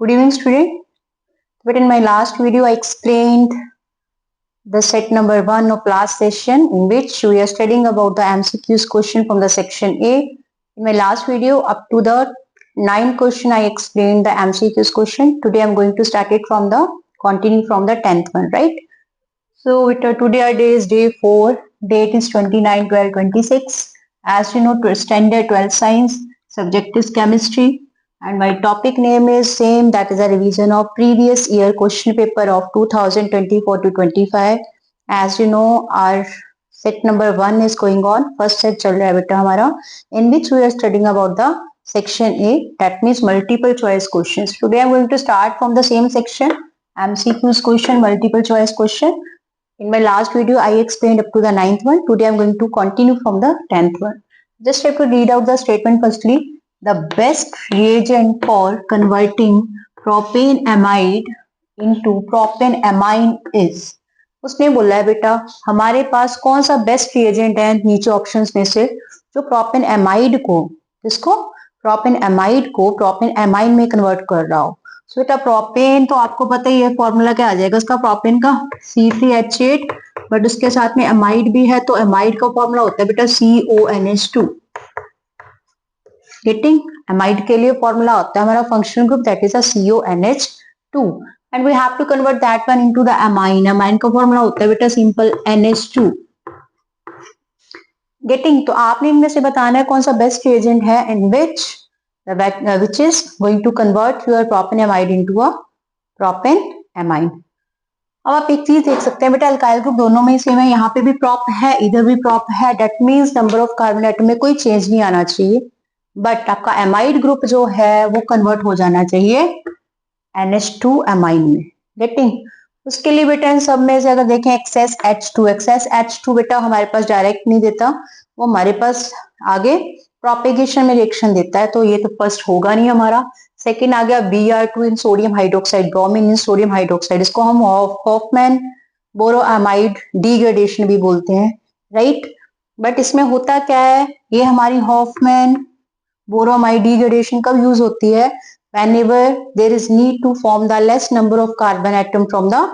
Good evening, student. But in my last video, I explained the set number 1 of last session, in which we are studying about the MCQs question from the section A. In my last video, up to the 9th question, I explained the MCQs question. Today, I'm going to start it from the continue from the 10th one, right? So today our day is day 4. Date is 29/12/26. As you know, standard 12 science. Subject is chemistry. And my topic name is same, that is a revision of previous year question paper of 2024 to 25. As you know, our set number 1 is going on. First set चल रहा है बेटा हमारा, in which we are studying about the section A, that means multiple choice questions. Today I am going to start from the same section, MCQs question, multiple choice question. In my last video, I explained up to the 9th one. Today I am going to continue from the 10th one. Just have to read out the statement firstly. The best reagent for converting propanamide into propanamine is. उसने बोला है बेटा हमारे पास कौन सा best reagent है नीचे options में से जो प्रोपेनएमाइड को किसको प्रोपेनएमाइड को प्रोपेनएमाइन में कन्वर्ट कर रहा हो. सो बेटा प्रोपेन तो आपको पता ही है फॉर्मूला क्या आ जाएगा उसका प्रोपेन का C3H8, बट उसके साथ में एमाइड भी है तो एमाइड का फॉर्मूला होता है बेटा CONH2. गेटिंग एमाइड के लिए फॉर्मूला होता है हमारा functional group that is a CONH2 and we have to convert that one into the amine. Amine का फॉर्मूला होता है बेटा सिंपल NH2. गेटिंग तो आपने इनमें से बताना है कौन सा बेस्ट रिएजेंट है इन which is going to convert your propanamide into a propanamine. अब आप एक चीज देख सकते हैं बेटा अल्काइल ग्रुप दोनों में ही सेम है, यहाँ पे भी प्रॉप है इधर भी प्रॉप है, that means number of carbon atom में कोई चेंज नहीं आना चाहिए, बट आपका एमाइड ग्रुप जो है वो कन्वर्ट हो जाना चाहिए NH2 एमाइन में. गेटिंग उसके लिए बेटा इन सब में से अगर देखें एक्सेस H2 बेटा हमारे पास डायरेक्ट नहीं देता, वो हमारे पास आगे प्रोपेगेशन में रिएक्शन देता है, तो ये तो फर्स्ट होगा नहीं हमारा. सेकेंड आ गया Br2 in sodium hydroxide, bromine in sodium hydroxide, इसको हम हॉफमैन बोरोअमाइड डिग्रेडेशन भी बोलते हैं, राइट. बट इसमें होता क्या है, ये हमारी हॉफमैन बोरोअमाइड डिग्रेडेशन कब यूज होती है, whenever there is need to form the less number of carbon atom from the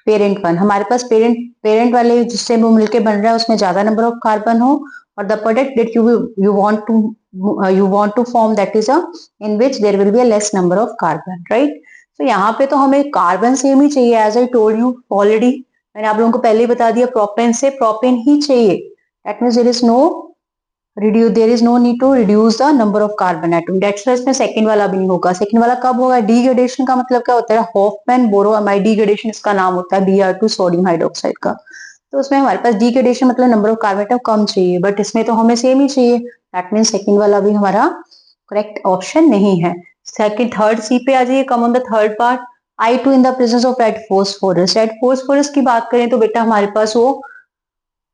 parent one. हमारे पास पेरेंट वाले जिससे वो मिलके बन रहा है उसमें ज्यादा नंबर ऑफ कार्बन हो, और the product that you want to form that is in which there will be a less number of carbon, right. So यहाँ पे तो हमें कार्बन सेम ही चाहिए, as I told you already, मैंने आप लोगों को पहले ही बता दिया प्रोपेन से प्रोपेन ही चाहिए. That means there is no need to reduce the number of carbon atom. That's why इसमें सेकंड वाला भी नहीं होगा. सेकंड वाला कब होगा, डिग्रेडेशन का मतलब क्या होता है, हॉफमैन बोरोअमाइड डिग्रेडेशन इसका नाम होता है Br2 सोडियम हाइड्रोक्साइड का. तो उसमें हमारे पास डिग्रेडेशन मतलब नंबर ऑफ कार्बन एटम कम चाहिए, बट इसमें तो हमें सेम ही चाहिए. दैट मीन्स सेकंड वाला भी हमारा करेक्ट ऑप्शन नहीं है. सेकंड थर्ड सी पे आ जाइए, कम on the third part. I2 in the presence of red phosphorus. Red phosphorus की बात करें तो बेटा हमारे पास वो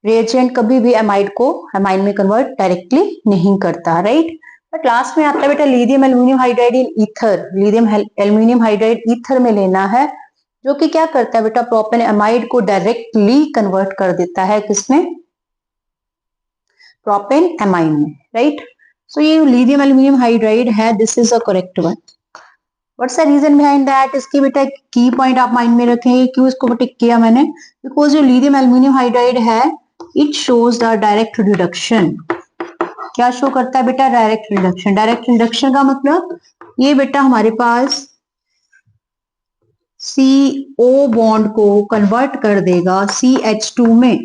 रिएजेंट कभी भी एमाइड को एमाइन में कन्वर्ट डायरेक्टली नहीं करता, राइट. बट लास्ट में आता है बेटा lithium aluminium hydride in ether. Lithium aluminium hydride ether में लेना है, जो कि क्या करता है बेटा प्रोपेन एमाइड को डायरेक्टली कन्वर्ट कर देता है किसमें, प्रोपेन एमाइन में, राइट. सो ये लिथियम एल्यूमिनियम हाइड्राइड है, this is a correct one. What's the reason behind that, इसकी बेटा की पॉइंट आप माइंड में रखें. क्यों इसको टिक किया मैंने, बिकॉज जो लिथियम एल्यूमिनियम हाइड्राइड है it shows the direct reduction. क्या शो करता है बेटा, डायरेक्ट रिडक्शन. डायरेक्ट रिडक्शन का मतलब ये बेटा हमारे पास CO बॉन्ड को कन्वर्ट कर देगा CH2 में.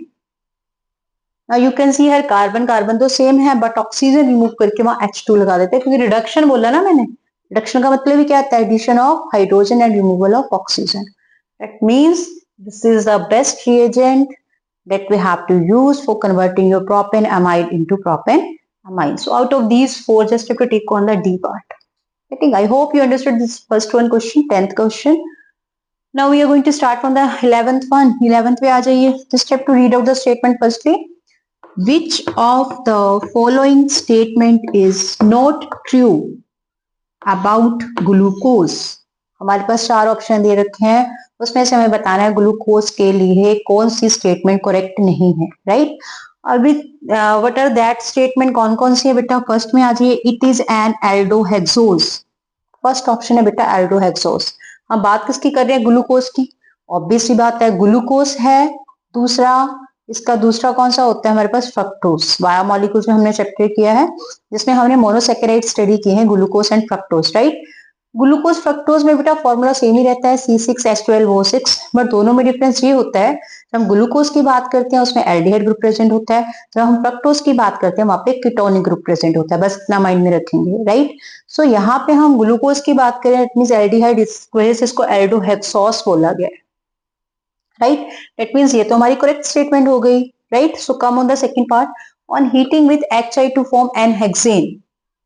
Now you can see her carbon तो सेम है, बट ऑक्सीजन रिमूव करके वहां H2 लगा देते हैं, क्योंकि रिडक्शन बोला ना मैंने. रिडक्शन का मतलब ही क्या होता है, addition of hydrogen and removal of oxygen. That means this is the best reagent that we have to use for converting your propanamide into propanamine. So out of these four, just have to take on the D part. I hope you understood this first one question, 10th question. Now we are going to start from the 11th one. 11th पे आ जाइए. Just have to read out the statement firstly. Which of the following statement is not true about glucose? हमारे पास 4 option दे रखे हैं, उसमें से हमें बताना है ग्लूकोज के लिए कौन सी स्टेटमेंट करेक्ट नहीं है, राइट. अभी व्हाट आर दैट स्टेटमेंट, कौन कौन सी है बेटा. फर्स्ट में आ जाइए, it is an aldohexose. First option है बेटा एल्डोहेक्सोस। हम बात किसकी कर रहे हैं? ग्लूकोज की। ऑब्वियस सी बात है, ग्लूकोज है। दूसरा, इसका दूसरा कौन सा होता है हमारे पास? फ्रक्टोज। बायोमोलिक्यूल्स में हमने चैप्टर किया है जिसमें हमने मोनोसेकेराइड स्टडी की है, glucose and fructose, right. Glucose fructose में बेटा फॉर्मूला सेम ही रहता है, C6H12O6, बट दोनों में डिफरेंस ये होता है, जब हम ग्लूकोज की बात करते हैं उसमें एल्डिहाइड ग्रुप प्रेजेंट होता है, जब हम फ्रक्टोज की बात करते हैं वहां पे कीटोनिक ग्रुप प्रेजेंट होता है। बस इतना माइंड में रखेंगे, राइट। सो यहाँ पे हम ग्लूकोज की बात करें, इट मींस एल्डिहाइड, इस वजह से इसको एल्डोहेक्सोस बोला गया है, राइट। दैट मींस ये तो हमारी करेक्ट स्टेटमेंट हो गई, right. So come on the second part, on heating with HI to form n hexane,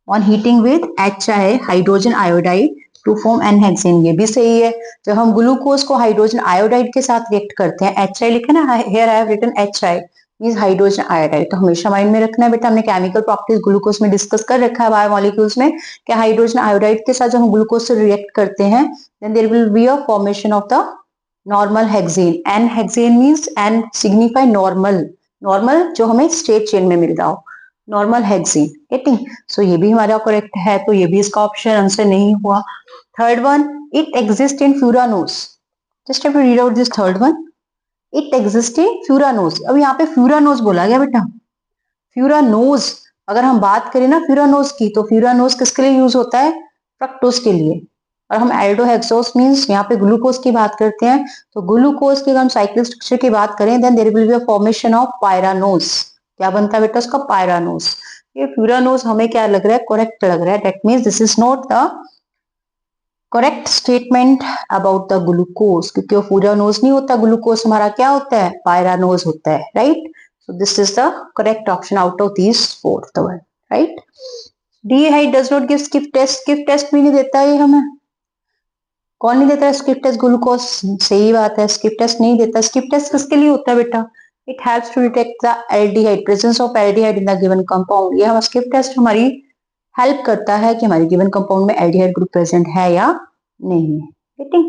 on heating with HI hydrogen iodide to form n hexane, ये भी सही है। जब हम ग्लूकोज को हाइड्रोजन आयोडाइड के साथ रिएक्ट करते हैं, HI लिखे ना, here I have written HI means hydrogen iodide, तो हमेशा माइंड में रखना है बेटा, हमने केमिकल प्रॉपर्टीज ग्लूकोज में डिस्कस कर रखा है बायोमोलिक्यूल्स में, कि हाइड्रोजन आयोडाइड के साथ जब हम ग्लूकोज से रिएक्ट करते हैं then there will be a formation of the normal hexane. N hexane means n signify normal, normal जो हमें स्ट्रेट चेन में मिल रहा हो, नॉर्मल हेक्सेन, गेटिंग। सो ये भी हमारा करेक्ट है, तो ये भी इसका ऑप्शन आंसर नहीं हुआ। Third one, it exist in furanose, just have to read out this third one, it exist in furanose. अब यहाँ पे फ्यूरानोस बोला गया बेटा, फ्यूरानोस अगर हम बात करें ना फ्यूरानोस की, तो फ्यूरानोस किसके लिए यूज होता है? फ्रक्टोज के लिए। और हम एल्डोहेक्सोस मींस यहाँ पे ग्लूकोज की बात करते हैं, तो ग्लूकोज की अगर हम साइक्लिक स्ट्रक्चर की बात करें then there will be a formation of pyranose. क्या बनता है बेटा उसका? पायरानोस। ये फ्यूरानोस हमें क्या लग रहा है? करेक्ट लग रहा है। That means this is not the correct statement about the glucose, क्योंकि वो फ्यूरानोस नहीं होता, ग्लूकोज हमारा क्या होता है? पायरानोस होता है, right. So this is the correct option out of these four, the one, right. D-HYD does not give Schiff test, Schiff test भी नहीं देता है हमें। कौन नहीं देता है स्किप टेस्ट? ग्लूकोज। सही बात है, स्किप टेस्ट नहीं देता। स्किप टेस्ट किसके लिए होता है बेटा? It helps to detect the aldehyde, presence of aldehyde in the given compound. ये हम स्किप टेस्ट हमारी हेल्प करता है कि हमारे गिवन कंपाउंड में एल्डिहाइड ग्रुप प्रेजेंट है या नहीं है, गेटिंग।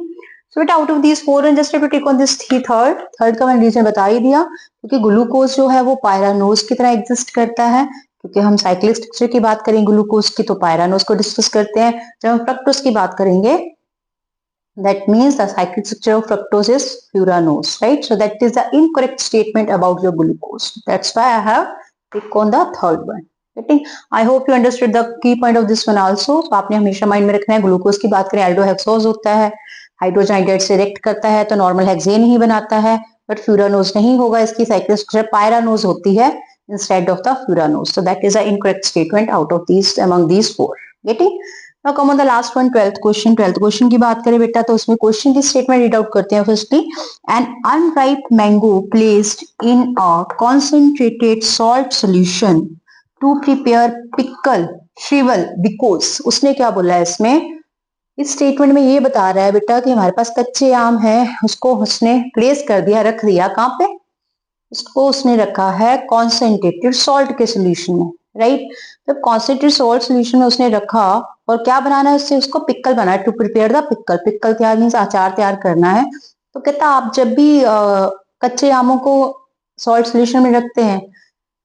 सो बेटा out of these four and just to take on this third का मैंने रीजन बता ही दिया, क्योंकि ग्लूकोज जो है वो पायरानोज की तरह एग्जिस्ट करता है, क्योंकि हम साइक्लिक स्ट्रक्चर की बात करें ग्लूकोज की तो पायरानोज को डिस्कस करते हैं, जब हम फ्रक्टोज की बात करेंगे that means the cyclic structure of fructose is furanose, right? So that is the incorrect statement about your glucose. That's why I have clicked on the third one. Getting? I hope you understood the key point of this one also. तो आपने हमेशा mind में रखना है, glucose की बात करें aldohexose होता है, हाइड्रोजन आयोडाइड से रिएक्ट करता है तो नॉर्मल हेक्सेन ही बनाता है, बट फ्यूरानोज नहीं होगा, इसकी साइक्लिक स्ट्रक्चर पायरानोज होती है instead of the furanose. So that is the incorrect statement out of these among these four. Getting? Now come on the last one, 12th question. 12th question की बात करें बेटा तो उसमें क्वेश्चन की statement read out करते हैं। Firstly, an unripe mango placed in a concentrated salt solution to prepare pickle shrivel because, उसने क्या बोला है इसमें? इस स्टेटमेंट में ये बता रहा है बेटा कि हमारे पास कच्चे आम है, उसको उसने प्लेस कर दिया, रख दिया कहाँ पे? इसको उसने रखा है कॉन्सेंट्रेटेड सॉल्ट के सोल्यूशन में, राइट। जब कॉन्सेंट्रेटेड सॉल्ट सोल्यूशन में उसने रखा और क्या बनाना है उससे? उसको पिकल बनाना है, to prepare the pickle. Pickle तैयार मीन्स अचार तैयार करना है। तो कहता आप जब भी कच्चे आमों को सॉल्ट सोल्यूशन में रखते हैं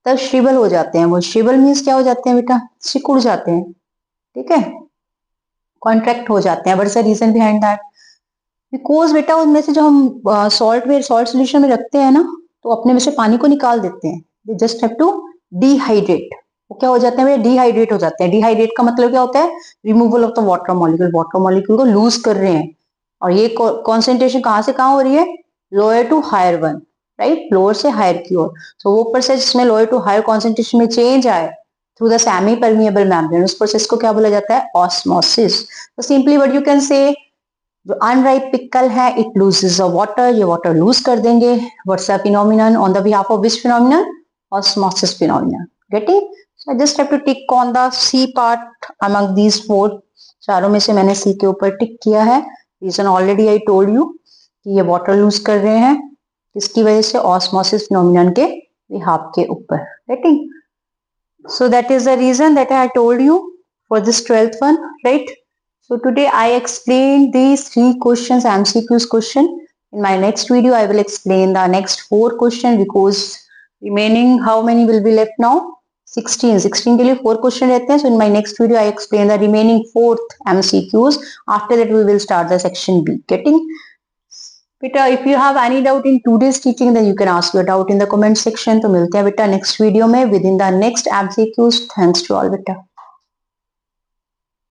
तब श्रिबल हो जाते हैं। वो श्रिबल मीन्स क्या हो जाते हैं बेटा? सिकुड़ जाते हैं, ठीक है, कॉन्ट्रैक्ट हो जाते हैं। What is the reason behind that? Because बेटा उनमें से जो हम सॉल्ट सोल्यूशन में रखते हैं ना, तो अपने में से पानी को निकाल देते हैं, they just have to dehydrate. वो क्या हो जाते हैं? डिहाइड्रेट हो जाते हैं। डिहाइड्रेट का मतलब क्या होता है? Removal of the water molecule, water molecule को लूज कर रहे हैं। और ये कॉन्सेंट्रेशन कहाँ से कहाँ हो रही है? Lower to higher one, right, lower से हायर की ओर। तो वो प्रोसेस जिसमें लोअर टू हायर कॉन्सेंट्रेशन में चेंज आए through the semi permeable membrane, उस प्रोसेस को क्या बोला जाता है? ऑस्मोसिस। तो simply what you can say, जो अनराइप पिकल है इट लूजेस द वाटर, ये वाटर लूज कर देंगे। What's the phenomenon on the behalf of which phenomenon? Osmosis phenomenon. Getting? So I just have to tick on the C part among these four. चारों में से मैंने सी के ऊपर tick किया है। Reason already I told you कि ये वाटर लूज कर रहे हैं, इसकी वजह से ऑस्मोसिस फिनोमिनन के बिहाफ के ऊपर। Getting? So that is the reason that I told you for this 12th one, right. So today I explained these 3 questions, MCQs question. In my next video I will explain the next 4 question, because remaining how many will be left now? 16 के लिए 4 question रहते हैं. So in my next video I explain the remaining 4th MCQs. After that we will start the section B. Getting? बेटा if you have any doubt in today's teaching then you can ask your doubt in the comment section. तो मिलते हैं बेटा next video में within the next MCQs. Thanks to all बेटा.